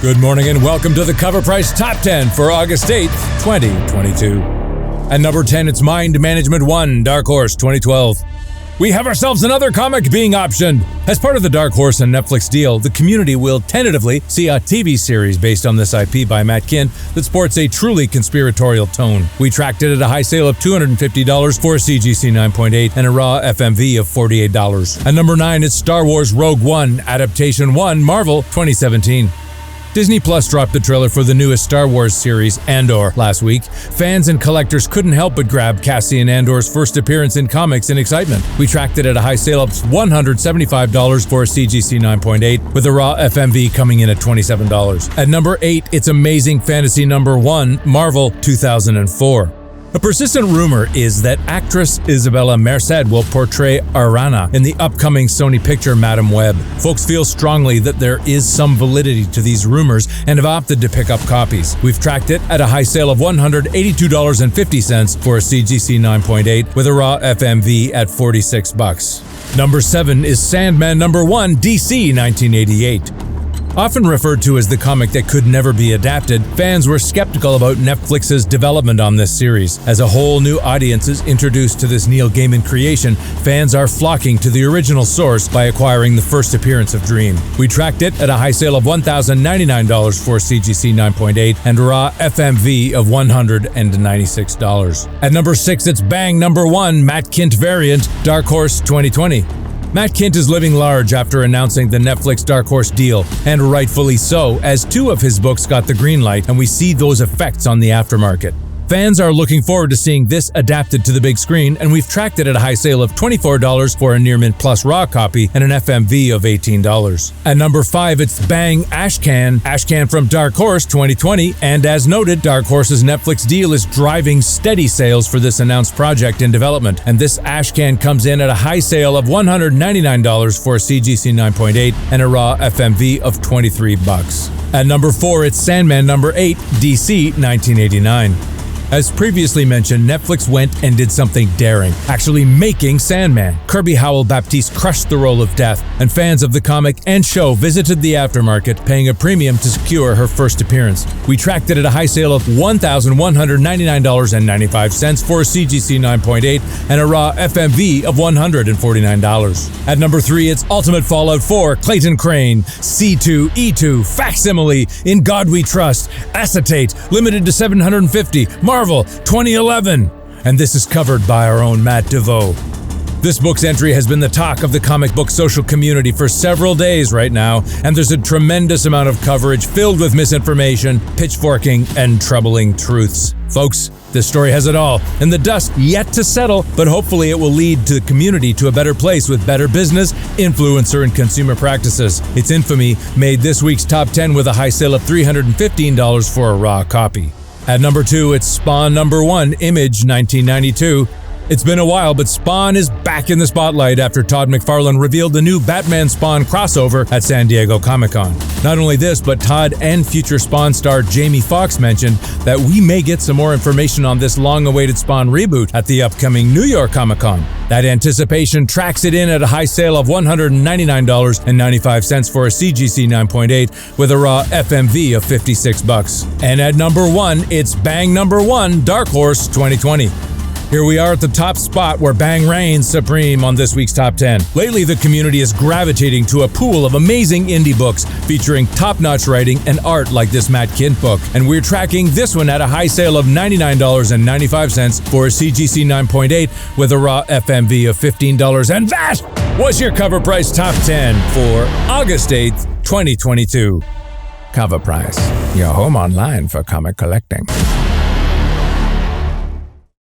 Good morning and welcome to the Cover Price Top 10 for August 8th, 2022. At number 10, it's Mind Management 1, Dark Horse 2012. We have ourselves another comic being optioned. As part of the Dark Horse and Netflix deal, the community will tentatively see a TV series based on this IP by Matt Kindt that sports a truly conspiratorial tone. We tracked it at a high sale of $250 for a CGC 9.8 and a raw FMV of $48. At number 9, it's Star Wars Rogue One, Adaptation 1, Marvel 2017. Disney Plus dropped the trailer for the newest Star Wars series, Andor, last week. Fans and collectors couldn't help but grab Cassian Andor's first appearance in comics in excitement. We tracked it at a high sale of $175 for a CGC 9.8, with a raw FMV coming in at $27. At number 8, it's Amazing Fantasy number 1, Marvel 2004. A persistent rumor is that actress Isabella Merced will portray Arana in the upcoming Sony picture Madam Web. Folks feel strongly that there is some validity to these rumors and have opted to pick up copies. We've tracked it at a high sale of $182.50 for a CGC 9.8 with a raw FMV at $46. Number 7 is Sandman number 1, DC 1988. Often referred to as the comic that could never be adapted, fans were skeptical about Netflix's development on this series. As a whole new audience is introduced to this Neil Gaiman creation, fans are flocking to the original source by acquiring the first appearance of Dream. We tracked it at a high sale of $1,099 for CGC 9.8 and a raw FMV of $196. At number 6, it's Bang number 1, Matt Kindt variant, Dark Horse 2020. Matt Kindt is living large after announcing the Netflix Dark Horse deal, and rightfully so, as 2 of his books got the green light and we see those effects on the aftermarket. Fans are looking forward to seeing this adapted to the big screen, and we've tracked it at a high sale of $24 for a Near Mint Plus raw copy and an FMV of $18. At number 5, it's Bang Ashcan from Dark Horse 2020, and as noted, Dark Horse's Netflix deal is driving steady sales for this announced project in development, and this Ashcan comes in at a high sale of $199 for a CGC 9.8 and a raw FMV of $23. At number 4, it's Sandman number 8, DC 1989. As previously mentioned, Netflix went and did something daring, actually making Sandman. Kirby Howell-Baptiste crushed the role of Death, and fans of the comic and show visited the aftermarket, paying a premium to secure her first appearance. We tracked it at a high sale of $1,199.95 for a CGC 9.8 and a raw FMV of $149. At number 3, it's Ultimate Fallout 4, Clayton Crane, C2E2, Facsimile, In God We Trust, Acetate, limited to 750, Marvel 2011, and this is covered by our own Matt DeVoe. This book's entry has been the talk of the comic book social community for several days right now, and there's a tremendous amount of coverage filled with misinformation, pitchforking, and troubling truths. Folks, this story has it all, and the dust yet to settle, but hopefully it will lead to the community to a better place with better business, influencer, and consumer practices. Its infamy made this week's top 10 with a high sale of $315 for a raw copy. At number 2, it's Spawn number 1, Image 1992. It's been a while, but Spawn is back in the spotlight after Todd McFarlane revealed the new Batman Spawn crossover at San Diego Comic-Con. Not only this, but Todd and future Spawn star Jamie Foxx mentioned that we may get some more information on this long-awaited Spawn reboot at the upcoming New York Comic-Con. That anticipation tracks it in at a high sale of $199.95 for a CGC 9.8 with a raw FMV of $56. And at number 1, it's Bang number 1, Dark Horse 2020. Here we are at the top spot where Bang reigns supreme on this week's top 10. Lately, the community is gravitating to a pool of amazing indie books featuring top-notch writing and art like this Matt Kindt book. And we're tracking this one at a high sale of $99.95 for a CGC 9.8 with a raw FMV of $15. And that was your Cover Price Top 10 for August 8th, 2022. Cover Price, your home online for comic collecting.